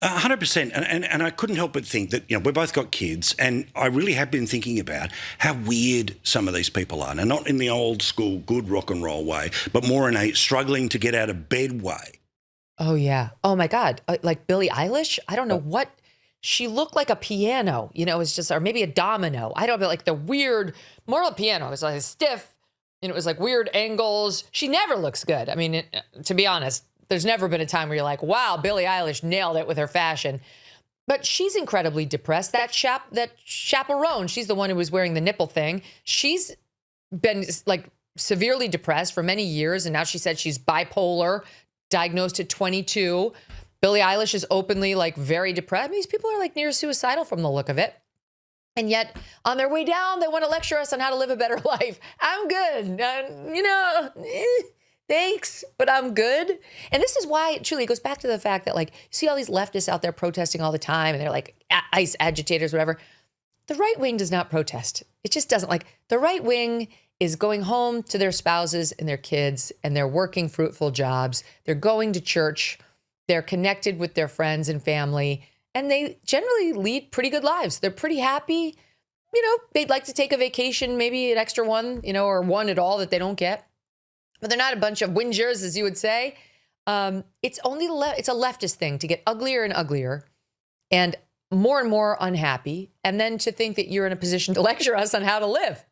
100%. And I couldn't help but think that, we've both got kids, and I really have been thinking about how weird some of these people are. Now, not in the old school good rock and roll way, but more in a struggling to get out of bed way. Oh, yeah. Oh, my God. Like Billie Eilish? I don't know what. She looked like a piano, it's just, or maybe a domino. I don't know, like the weird, more of a piano. It was like stiff, it was like weird angles. She never looks good. I mean, to be honest, there's never been a time where you're like, wow, Billie Eilish nailed it with her fashion. But she's incredibly depressed. That chaperone, she's the one who was wearing the nipple thing. She's been like severely depressed for many years. And now she said she's bipolar, diagnosed at 22. Billie Eilish is openly like very depressed. I mean, these people are like near suicidal from the look of it. And yet on their way down, they want to lecture us on how to live a better life. I'm good. Thanks, but I'm good. And this is why, truly, it goes back to the fact that, like, you see all these leftists out there protesting all the time, and they're like ICE agitators, whatever. The right wing does not protest. It just doesn't. Like, the right wing is going home to their spouses and their kids, and they're working fruitful jobs. They're going to church. They're connected with their friends and family, and they generally lead pretty good lives. They're pretty happy. They'd like to take a vacation, maybe an extra one, or one at all that they don't get. But they're not a bunch of whingers, as you would say. It's only it's a leftist thing to get uglier and uglier and more unhappy, and then to think that you're in a position to lecture us on how to live.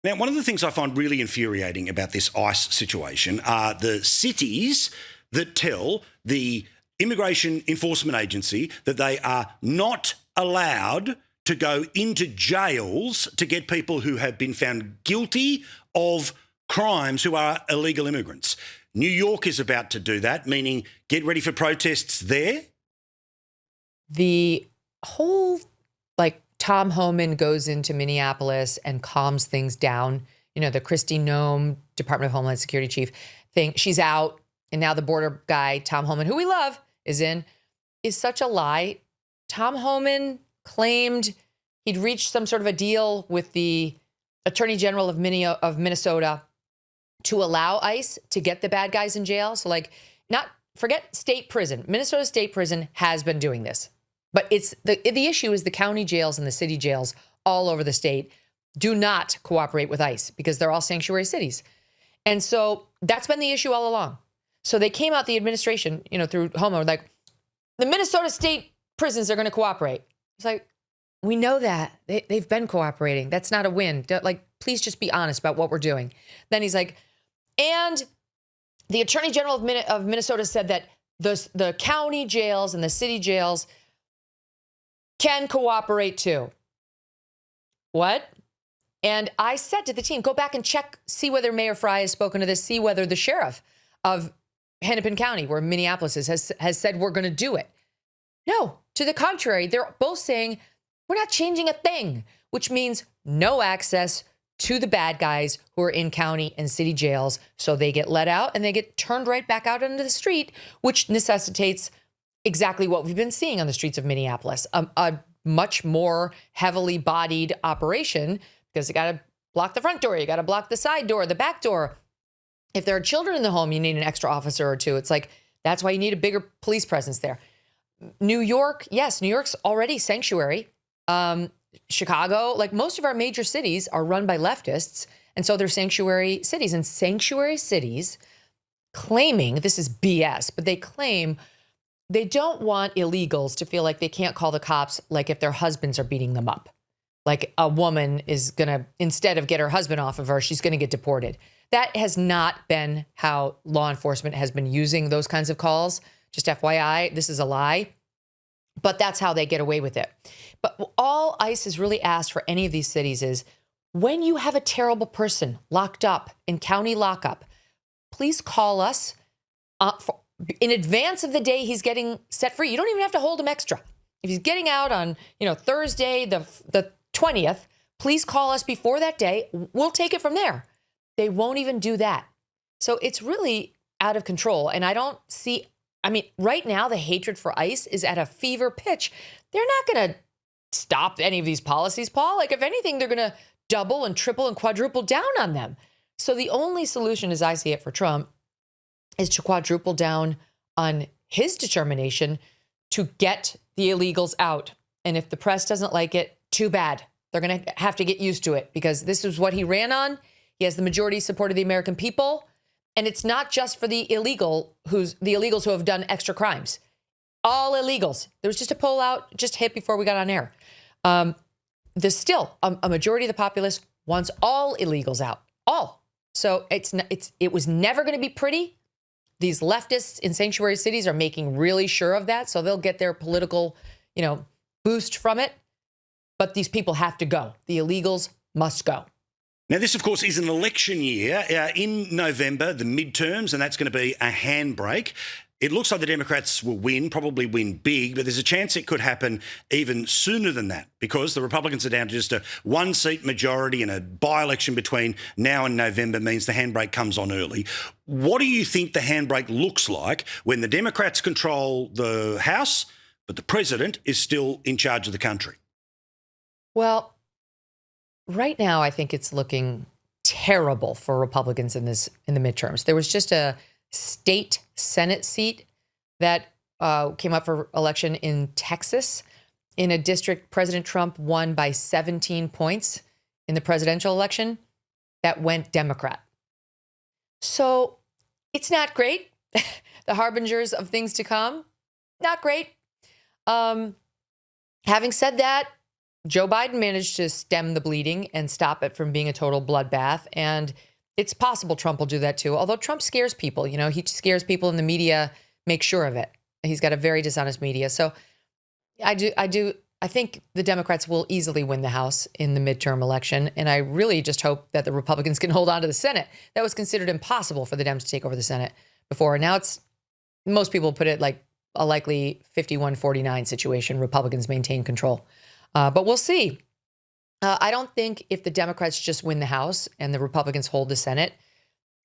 Now, one of the things I find really infuriating about this ICE situation are the cities that tell the Immigration Enforcement Agency that they are not allowed to go into jails to get people who have been found guilty of crimes who are illegal immigrants. New York is about to do that, meaning get ready for protests there. The whole, Tom Homan goes into Minneapolis and calms things down. The Kristi Noem, Department of Homeland Security chief thing, she's out. And now the border guy, Tom Homan, who we love, is such a lie. Tom Homan claimed he'd reached some sort of a deal with the Attorney General of Minnesota to allow ICE to get the bad guys in jail. So forget state prison. Minnesota State Prison has been doing this. But it's the issue is the county jails and the city jails all over the state do not cooperate with ICE because they're all sanctuary cities. And so that's been the issue all along. So they came out, the administration, through Homo, like, the Minnesota State prisons are going to cooperate. It's like, we know that. They've been cooperating. That's not a win. Please just be honest about what we're doing. Then he's like, and the Attorney General of Minnesota said that the county jails and the city jails can cooperate too. What? And I said to the team, go back and check, see whether Mayor Fry has spoken to this, see whether the sheriff of Hennepin County, where Minneapolis is, has said we're going to do it. No, to the contrary, they're both saying we're not changing a thing, which means no access to the bad guys who are in county and city jails. So they get let out and they get turned right back out into the street, which necessitates exactly what we've been seeing on the streets of Minneapolis, a much more heavily bodied operation, because you got to block the front door, you got to block the side door, the back door. If there are children in the home, you need an extra officer or two. It's like, that's why you need a bigger police presence there. New York, yes, New York's already sanctuary. Chicago, most of our major cities are run by leftists. And so they're sanctuary cities. And sanctuary cities claiming, this is BS, but they claim they don't want illegals to feel like they can't call the cops, if their husbands are beating them up. Like a woman is going to, instead of get her husband off of her, she's going to get deported. That has not been how law enforcement has been using those kinds of calls. Just FYI, this is a lie. But that's how they get away with it. But all ICE has really asked for any of these cities is, when you have a terrible person locked up in county lockup, please call us in advance of the day he's getting set free. You don't even have to hold him extra. If he's getting out on, Thursday, the 20th, please call us before that day. We'll take it from there. They won't even do that. So it's really out of control. And I don't see, right now, the hatred for ICE is at a fever pitch. They're not going to stop any of these policies, Paul. If anything, they're going to double and triple and quadruple down on them. So the only solution, as I see it for Trump, is to quadruple down on his determination to get the illegals out. And if the press doesn't like it, too bad. They're going to have to get used to it because this is what he ran on. He has the majority support of the American people. And it's not just for the illegals who have done extra crimes. All illegals. There was just a poll out, just hit before we got on air. There's still a majority of the populace wants all illegals out. All. So it was never going to be pretty. These leftists in sanctuary cities are making really sure of that. So they'll get their political, boost from it. But these people have to go. The illegals must go. Now, this, of course, is an election year. In November, the midterms, and that's going to be a handbrake. It looks like the Democrats will win, probably win big, but there's a chance it could happen even sooner than that because the Republicans are down to just a one-seat majority and a by-election between now and November means the handbrake comes on early. What do you think the handbrake looks like when the Democrats control the House, but the president is still in charge of the country? Well, right now, I think it's looking terrible for Republicans in the midterms. There was just a state Senate seat that came up for election in Texas in a district President Trump won by 17 points in the presidential election that went Democrat. So it's not great. The harbingers of things to come, not great. Having said that, Joe Biden managed to stem the bleeding and stop it from being a total bloodbath. And it's possible Trump will do that too. Although Trump scares people, he scares people in the media, make sure of it. He's got a very dishonest media. So I think the Democrats will easily win the House in the midterm election. And I really just hope that the Republicans can hold on to the Senate. That was considered impossible for the Dems to take over the Senate before. Now most people put it like a likely 51-49 situation. Republicans maintain control. But we'll see. I don't think if the Democrats just win the House and the Republicans hold the Senate,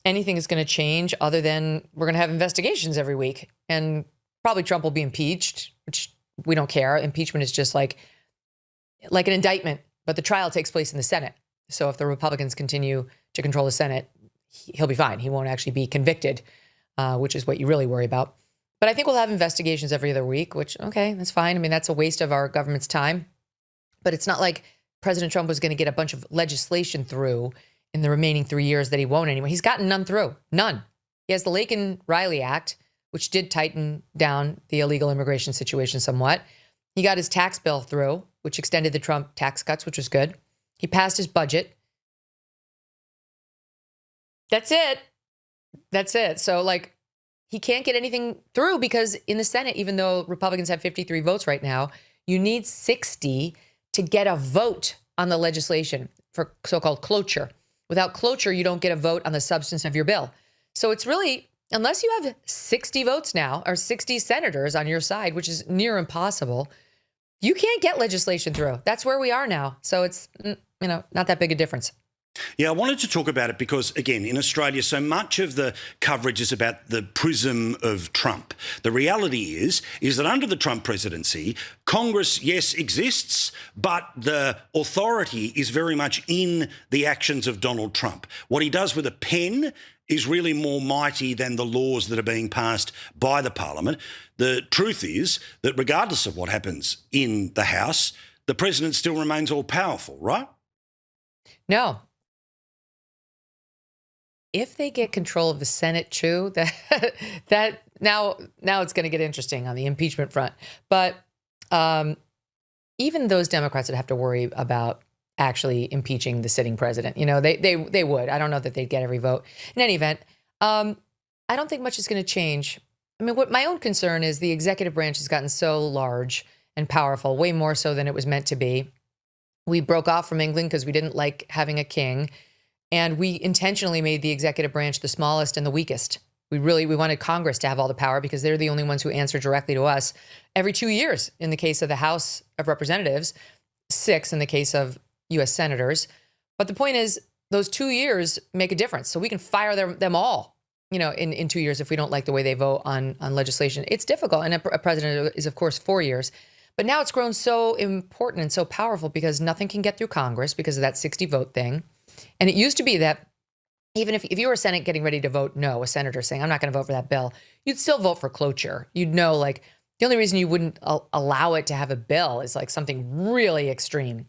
anything is going to change other than we're going to have investigations every week. And probably Trump will be impeached, which we don't care. Impeachment is just like an indictment, but the trial takes place in the Senate. So if the Republicans continue to control the Senate, he'll be fine. He won't actually be convicted, which is what you really worry about. But I think we'll have investigations every other week, which, okay, that's fine. I mean, that's a waste of our government's time. But it's not like President Trump was going to get a bunch of legislation through in the remaining 3 years that he won't anymore. He's gotten none through. None. He has the Laken-Riley Act, which did tighten down the illegal immigration situation somewhat. He got his tax bill through, which extended the Trump tax cuts, which was good. He passed his budget. That's it. That's it. So, he can't get anything through because in the Senate, even though Republicans have 53 votes right now, you need 60 to get a vote on the legislation for so-called cloture. Without cloture, you don't get a vote on the substance of your bill. So it's really, unless you have 60 votes now or 60 senators on your side, which is near impossible, you can't get legislation through. That's where we are now. So it's, not that big a difference. Yeah, I wanted to talk about it because, again, in Australia, so much of the coverage is about the prism of Trump. The reality is that under the Trump presidency, Congress, yes, exists, but the authority is very much in the actions of Donald Trump. What he does with a pen is really more mighty than the laws that are being passed by the Parliament. The truth is that regardless of what happens in the House, the president still remains all-powerful, right? No. If they get control of the Senate too, that now it's going to get interesting on the impeachment front. But even those Democrats would have to worry about actually impeaching the sitting president. They would. I don't know that they'd get every vote. In any event, I don't think much is going to change. I mean, what my own concern is the executive branch has gotten so large and powerful, way more so than it was meant to be. We broke off from England because we didn't like having a king. And we intentionally made the executive branch the smallest and the weakest. We wanted Congress to have all the power because they're the only ones who answer directly to us every 2 years in the case of the House of Representatives, 6 in the case of U.S. senators. But the point is, those 2 years make a difference. So we can fire them all, in 2 years if we don't like the way they vote on legislation. It's difficult. And a president is, of course, 4 years. But now it's grown so important and so powerful because nothing can get through Congress because of that 60 vote thing. And it used to be that even if you were a Senate getting ready to vote no, a senator saying, I'm not going to vote for that bill, you'd still vote for cloture. You'd know, The only reason you wouldn't allow it to have a bill is like something really extreme.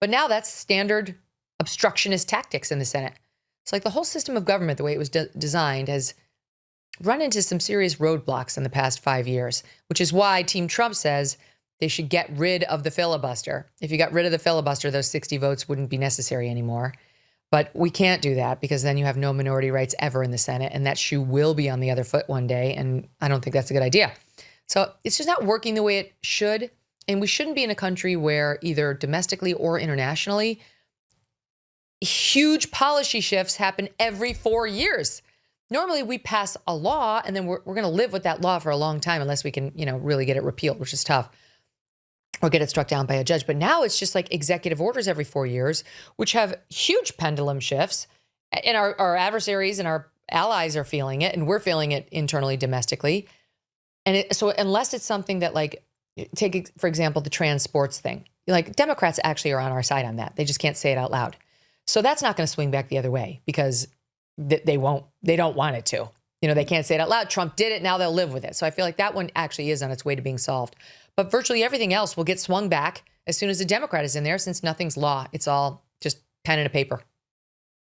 But now that's standard obstructionist tactics in the Senate. It's like the whole system of government, the way it was designed, has run into some serious roadblocks in the past 5 years, which is why Team Trump says they should get rid of the filibuster. If you got rid of the filibuster, those 60 votes wouldn't be necessary anymore. But we can't do that because then you have no minority rights ever in the Senate, and that shoe will be on the other foot one day, and I don't think that's a good idea. So it's just not working the way it should, and we shouldn't be in a country where either domestically or internationally, huge policy shifts happen every 4 years. Normally we pass a law and then we're going to live with that law for a long time unless we can, really get it repealed, which is tough, or get it struck down by a judge. But now it's just like executive orders every 4 years, which have huge pendulum shifts. And our adversaries and our allies are feeling it, and we're feeling it internally, domestically. And so unless it's something that, like, take, for example, the trans sports thing, like Democrats actually are on our side on that. They just can't say it out loud. So that's not going to swing back the other way because they don't want it to. They can't say it out loud. Trump did it. Now they'll live with it. So I feel like that one actually is on its way to being solved. But virtually everything else will get swung back as soon as a Democrat is in there, since nothing's law. It's all just pen and a paper.